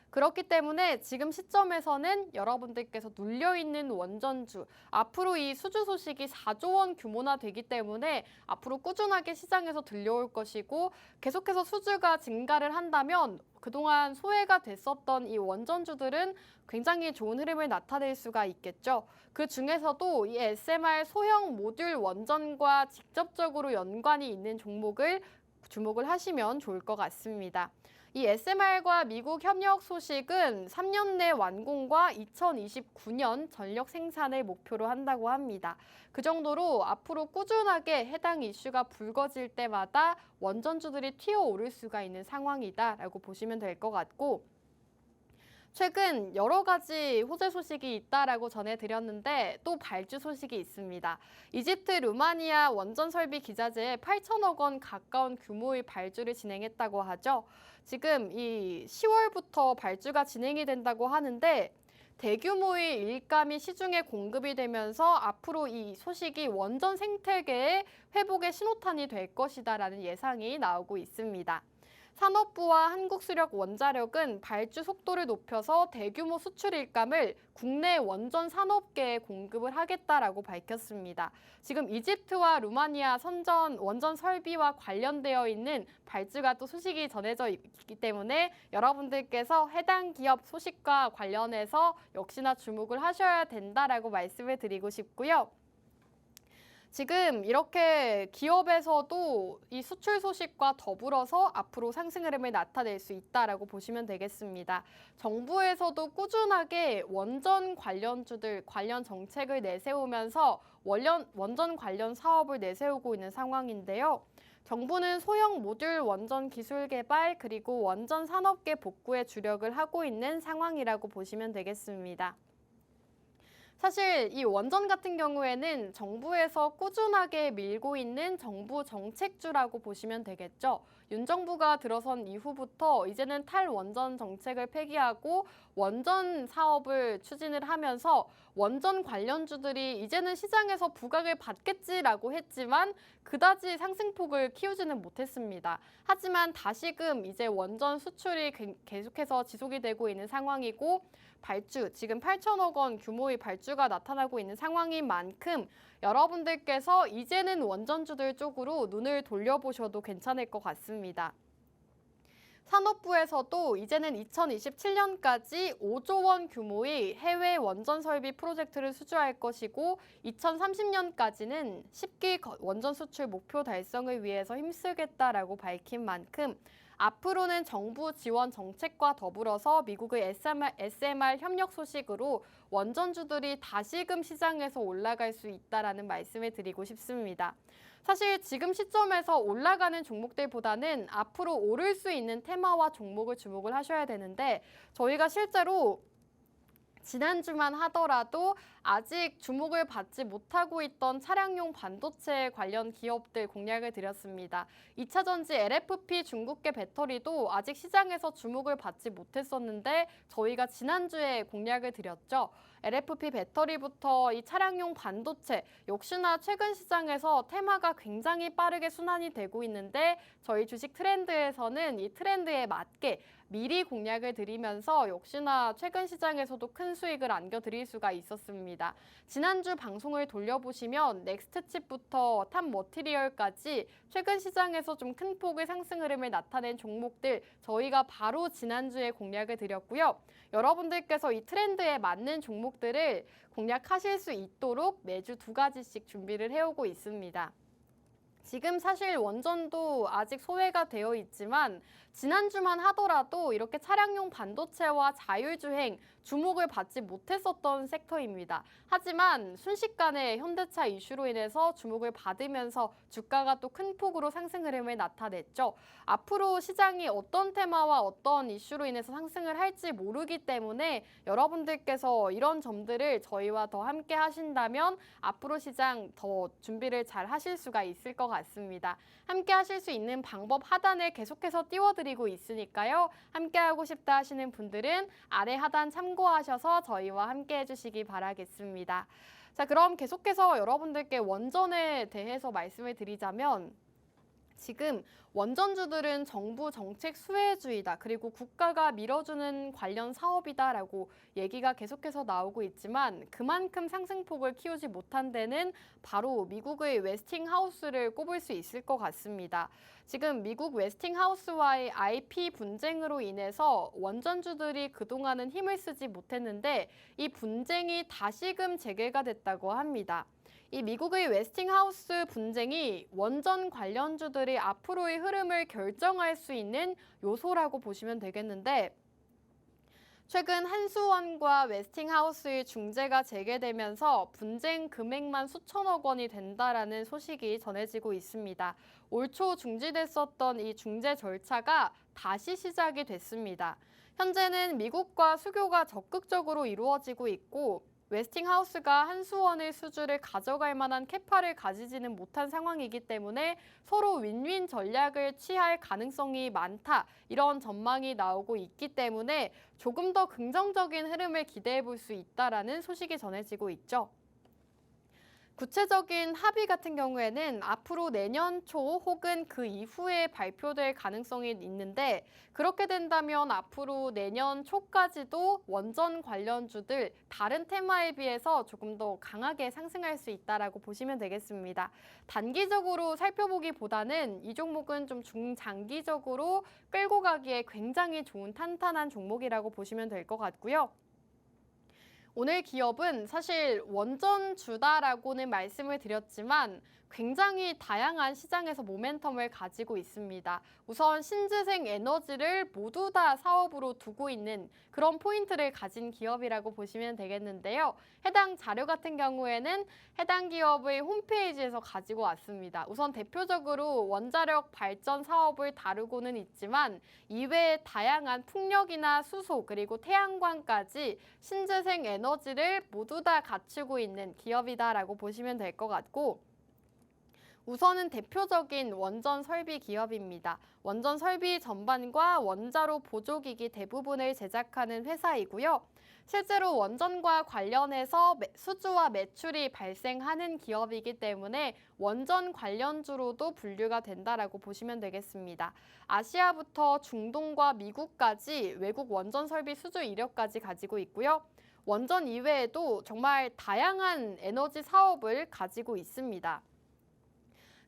그렇기 때문에 지금 시점에서는 여러분들께서 눌려있는 원전주, 앞으로 이 수주 소식이 4조 원 규모나 되기 때문에 앞으로 꾸준하게 시장에서 들려올 것이고 계속해서 수주가 증가를 한다면 그동안 소외가 됐었던 이 원전주들은 굉장히 좋은 흐름을 나타낼 수가 있겠죠. 그 중에서도 이 SMR 소형 모듈 원전과 직접적으로 연관이 있는 종목을 주목을 하시면 좋을 것 같습니다. 이 SMR과 미국 협력 소식은 3년 내 완공과 2029년 전력 생산을 목표로 한다고 합니다. 그 정도로 앞으로 꾸준하게 해당 이슈가 불거질 때마다 원전주들이 튀어오를 수가 있는 상황이다라고 보시면 될 것 같고 최근 여러 가지 호재 소식이 있다라고 전해드렸는데 또 발주 소식이 있습니다. 이집트 루마니아 원전 설비 기자재에 8천억 원 가까운 규모의 발주를 진행했다고 하죠. 지금 이 10월부터 발주가 진행이 된다고 하는데 대규모의 일감이 시중에 공급이 되면서 앞으로 이 소식이 원전 생태계의 회복의 신호탄이 될 것이다라는 예상이 나오고 있습니다. 산업부와 한국수력원자력은 발주 속도를 높여서 대규모 수출 일감을 국내 원전 산업계에 공급을 하겠다라고 밝혔습니다. 지금 이집트와 루마니아 원전 설비와 관련되어 있는 발주가 또 소식이 전해져 있기 때문에 여러분들께서 해당 기업 소식과 관련해서 역시나 주목을 하셔야 된다라고 말씀을 드리고 싶고요. 지금 이렇게 기업에서도 이 수출 소식과 더불어서 앞으로 상승 흐름을 나타낼 수 있다라고 보시면 되겠습니다. 정부에서도 꾸준하게 원전 관련주들 관련 정책을 내세우면서 원전 관련 사업을 내세우고 있는 상황인데요. 정부는 소형 모듈 원전 기술 개발 그리고 원전 산업계 복구에 주력을 하고 있는 상황이라고 보시면 되겠습니다. 사실 이 원전 같은 경우에는 정부에서 꾸준하게 밀고 있는 정부 정책주라고 보시면 되겠죠. 윤 정부가 들어선 이후부터 이제는 탈원전 정책을 폐기하고 원전 사업을 추진을 하면서 원전 관련주들이 이제는 시장에서 부각을 받겠지라고 했지만 그다지 상승폭을 키우지는 못했습니다. 하지만 다시금 이제 원전 수출이 계속해서 지속이 되고 있는 상황이고 발주, 지금 8천억 원 규모의 발주가 나타나고 있는 상황인 만큼 여러분들께서 이제는 원전주들 쪽으로 눈을 돌려보셔도 괜찮을 것 같습니다. 산업부에서도 이제는 2027년까지 5조 원 규모의 해외 원전 설비 프로젝트를 수주할 것이고 2030년까지는 10기 원전 수출 목표 달성을 위해서 힘쓰겠다라고 밝힌 만큼 앞으로는 정부 지원 정책과 더불어서 미국의 SMR 협력 소식으로 원전주들이 다시금 시장에서 올라갈 수 있다라는 말씀을 드리고 싶습니다. 사실 지금 시점에서 올라가는 종목들보다는 앞으로 오를 수 있는 테마와 종목을 주목을 하셔야 되는데 저희가 실제로 지난주만 하더라도 아직 주목을 받지 못하고 있던 차량용 반도체 관련 기업들 공략을 드렸습니다. 2차전지 LFP 중국계 배터리도 아직 시장에서 주목을 받지 못했었는데 저희가 지난주에 공략을 드렸죠. LFP 배터리부터 이 차량용 반도체 역시나 최근 시장에서 테마가 굉장히 빠르게 순환이 되고 있는데 저희 주식 트렌드에서는 이 트렌드에 맞게 미리 공략을 드리면서 역시나 최근 시장에서도 큰 수익을 안겨드릴 수가 있었습니다. 지난주 방송을 돌려보시면 넥스트칩부터 탑머티리얼까지 최근 시장에서 좀 큰 폭의 상승 흐름을 나타낸 종목들 저희가 바로 지난주에 공략을 드렸고요. 여러분들께서 이 트렌드에 맞는 종목들을 공략하실 수 있도록 매주 2가지씩 준비를 해오고 있습니다. 지금 사실 원전도 아직 소외가 되어 있지만 지난주만 하더라도 이렇게 차량용 반도체와 자율주행 주목을 받지 못했었던 섹터입니다. 하지만 순식간에 현대차 이슈로 인해서 주목을 받으면서 주가가 또 큰 폭으로 상승 흐름을 나타냈죠. 앞으로 시장이 어떤 테마와 어떤 이슈로 인해서 상승을 할지 모르기 때문에 여러분들께서 이런 점들을 저희와 더 함께 하신다면 앞으로 시장 더 준비를 잘 하실 수가 있을 것 같습니다. 함께 하실 수 있는 방법 하단에 계속해서 띄워드리고 있으니까요. 함께 하고 싶다 하시는 분들은 아래 하단 참고하셔서 저희와 함께 해주시기 바라겠습니다. 자, 그럼 계속해서 여러분들께 원전에 대해서 말씀을 드리자면 지금 원전주들은 정부 정책 수혜주의다. 그리고 국가가 밀어주는 관련 사업이다라고 얘기가 계속해서 나오고 있지만 그만큼 상승폭을 키우지 못한 데는 바로 미국의 웨스팅하우스를 꼽을 수 있을 것 같습니다. 지금 미국 웨스팅하우스와의 IP 분쟁으로 인해서 원전주들이 그동안은 힘을 쓰지 못했는데 이 분쟁이 다시금 재개가 됐다고 합니다. 이 미국의 웨스팅하우스 분쟁이 원전 관련주들이 앞으로의 흐름을 결정할 수 있는 요소라고 보시면 되겠는데 최근 한수원과 웨스팅하우스의 중재가 재개되면서 분쟁 금액만 수천억 원이 된다라는 소식이 전해지고 있습니다. 올 초 중지됐었던 이 중재 절차가 다시 시작이 됐습니다. 현재는 미국과 수교가 적극적으로 이루어지고 있고 웨스팅하우스가 한수원의 수주를 가져갈 만한 캐파를 가지지는 못한 상황이기 때문에 서로 윈윈 전략을 취할 가능성이 많다. 이런 전망이 나오고 있기 때문에 조금 더 긍정적인 흐름을 기대해 볼 수 있다라는 소식이 전해지고 있죠. 구체적인 합의 같은 경우에는 앞으로 내년 초 혹은 그 이후에 발표될 가능성이 있는데 그렇게 된다면 앞으로 내년 초까지도 원전 관련주들 다른 테마에 비해서 조금 더 강하게 상승할 수 있다라고 보시면 되겠습니다. 단기적으로 살펴보기보다는 이 종목은 좀 중장기적으로 끌고 가기에 굉장히 좋은 탄탄한 종목이라고 보시면 될 것 같고요. 오늘 기업은 사실 원전주다라고는 말씀을 드렸지만 굉장히 다양한 시장에서 모멘텀을 가지고 있습니다. 우선 신재생 에너지를 모두 다 사업으로 두고 있는 그런 포인트를 가진 기업이라고 보시면 되겠는데요. 해당 자료 같은 경우에는 해당 기업의 홈페이지에서 가지고 왔습니다. 우선 대표적으로 원자력 발전 사업을 다루고는 있지만 이외에 다양한 풍력이나 수소 그리고 태양광까지 신재생 에너지를 모두 다 갖추고 있는 기업이다라고 보시면 될 것 같고 우선은 대표적인 원전 설비 기업입니다. 원전 설비 전반과 원자로 보조기기 대부분을 제작하는 회사이고요. 실제로 원전과 관련해서 수주와 매출이 발생하는 기업이기 때문에 원전 관련주로도 분류가 된다라고 보시면 되겠습니다. 아시아부터 중동과 미국까지 외국 원전 설비 수주 이력까지 가지고 있고요. 원전 이외에도 정말 다양한 에너지 사업을 가지고 있습니다.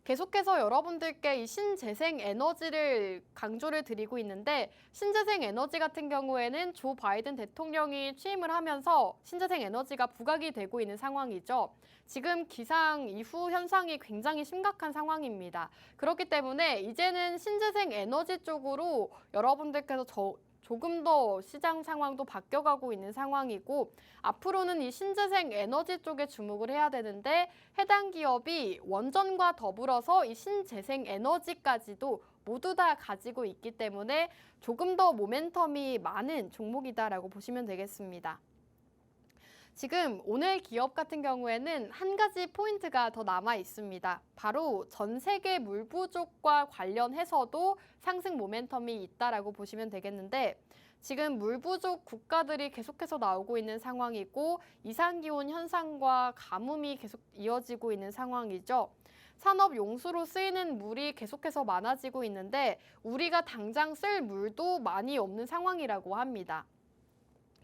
계속해서 여러분들께 이 신재생 에너지를 강조를 드리고 있는데 신재생 에너지 같은 경우에는 조 바이든 대통령이 취임을 하면서 신재생 에너지가 부각이 되고 있는 상황이죠. 지금 기상 이후 현상이 굉장히 심각한 상황입니다. 그렇기 때문에 이제는 신재생 에너지 쪽으로 여러분들께서 조금 더 시장 상황도 바뀌어가고 있는 상황이고 앞으로는 이 신재생 에너지 쪽에 주목을 해야 되는데 해당 기업이 원전과 더불어서 이 신재생 에너지까지도 모두 다 가지고 있기 때문에 조금 더 모멘텀이 많은 종목이다라고 보시면 되겠습니다. 지금 오늘 기업 같은 경우에는 한 가지 포인트가 더 남아 있습니다. 바로 전 세계 물 부족과 관련해서도 상승 모멘텀이 있다라고 보시면 되겠는데 지금 물 부족 국가들이 계속해서 나오고 있는 상황이고 이상기온 현상과 가뭄이 계속 이어지고 있는 상황이죠. 산업 용수로 쓰이는 물이 계속해서 많아지고 있는데 우리가 당장 쓸 물도 많이 없는 상황이라고 합니다.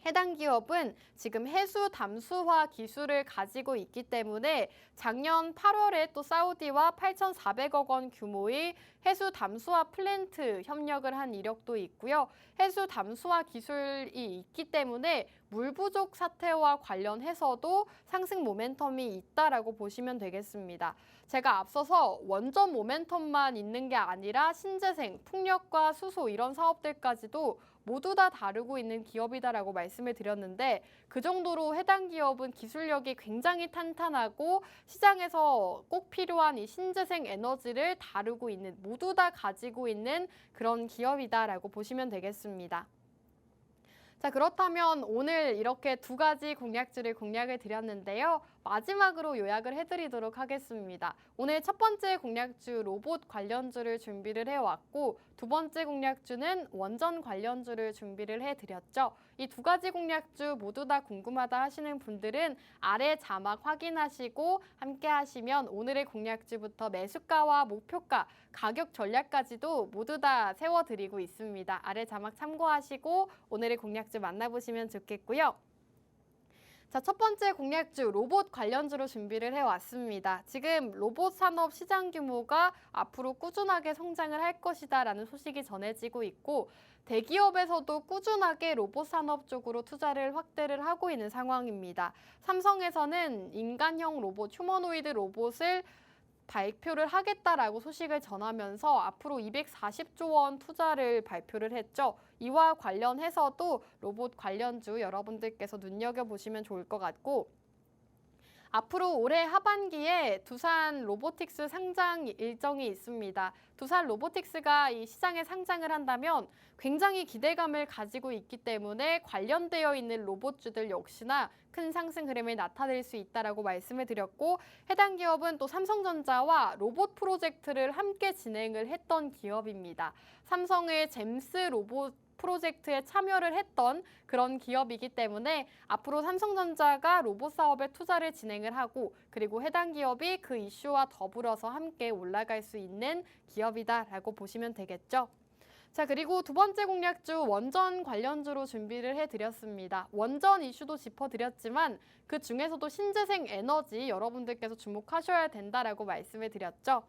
해당 기업은 지금 해수 담수화 기술을 가지고 있기 때문에 작년 8월에 또 사우디와 8,400억 원 규모의 해수 담수화 플랜트 협력을 한 이력도 있고요. 해수 담수화 기술이 있기 때문에 물 부족 사태와 관련해서도 상승 모멘텀이 있다라고 보시면 되겠습니다. 제가 앞서서 원전 모멘텀만 있는 게 아니라 신재생, 풍력과 수소 이런 사업들까지도 모두 다 다루고 있는 기업이다라고 말씀을 드렸는데 그 정도로 해당 기업은 기술력이 굉장히 탄탄하고 시장에서 꼭 필요한 이 신재생 에너지를 다루고 있는 모두 다 가지고 있는 그런 기업이다라고 보시면 되겠습니다. 자, 그렇다면 오늘 이렇게 두 가지 공략주를 공략을 드렸는데요. 마지막으로 요약을 해드리도록 하겠습니다. 오늘 첫 번째 공략주 로봇 관련주를 준비를 해왔고 두 번째 공략주는 원전 관련주를 준비를 해드렸죠. 이 두 가지 공략주 모두 다 궁금하다 하시는 분들은 아래 자막 확인하시고 함께 하시면 오늘의 공략주부터 매수가와 목표가, 가격 전략까지도 모두 다 세워드리고 있습니다. 아래 자막 참고하시고 오늘의 공략주 만나보시면 좋겠고요. 자, 첫 번째 공략주 로봇 관련주로 준비를 해왔습니다. 지금 로봇 산업 시장 규모가 앞으로 꾸준하게 성장을 할 것이다라는 소식이 전해지고 있고 대기업에서도 꾸준하게 로봇 산업 쪽으로 투자를 확대를 하고 있는 상황입니다. 삼성에서는 인간형 로봇, 휴머노이드 로봇을 발표를 하겠다라고 소식을 전하면서 앞으로 240조 원 투자를 발표를 했죠. 이와 관련해서도 로봇 관련주 여러분들께서 눈여겨보시면 좋을 것 같고 앞으로 올해 하반기에 두산 로보틱스 상장 일정이 있습니다. 두산 로보틱스가 이 시장에 상장을 한다면 굉장히 기대감을 가지고 있기 때문에 관련되어 있는 로봇주들 역시나 큰 상승 흐름을 나타낼 수 있다라고 말씀을 드렸고 해당 기업은 또 삼성전자와 로봇 프로젝트를 함께 진행을 했던 기업입니다. 삼성의 잼스 로봇 프로젝트에 참여를 했던 그런 기업이기 때문에 앞으로 삼성전자가 로봇 사업에 투자를 진행을 하고 그리고 해당 기업이 그 이슈와 더불어서 함께 올라갈 수 있는 기업이다라고 보시면 되겠죠. 자, 그리고 두 번째 공략주 원전 관련주로 준비를 해드렸습니다. 원전 이슈도 짚어드렸지만 그 중에서도 신재생 에너지 여러분들께서 주목하셔야 된다라고 말씀을 드렸죠.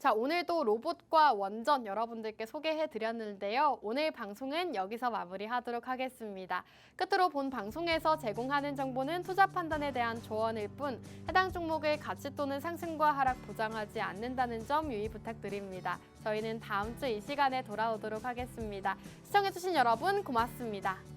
자, 오늘도 로봇과 원전 여러분들께 소개해드렸는데요. 오늘 방송은 여기서 마무리하도록 하겠습니다. 끝으로 본 방송에서 제공하는 정보는 투자 판단에 대한 조언일 뿐 해당 종목의 가치 또는 상승과 하락 보장하지 않는다는 점 유의 부탁드립니다. 저희는 다음 주 이 시간에 돌아오도록 하겠습니다. 시청해주신 여러분 고맙습니다.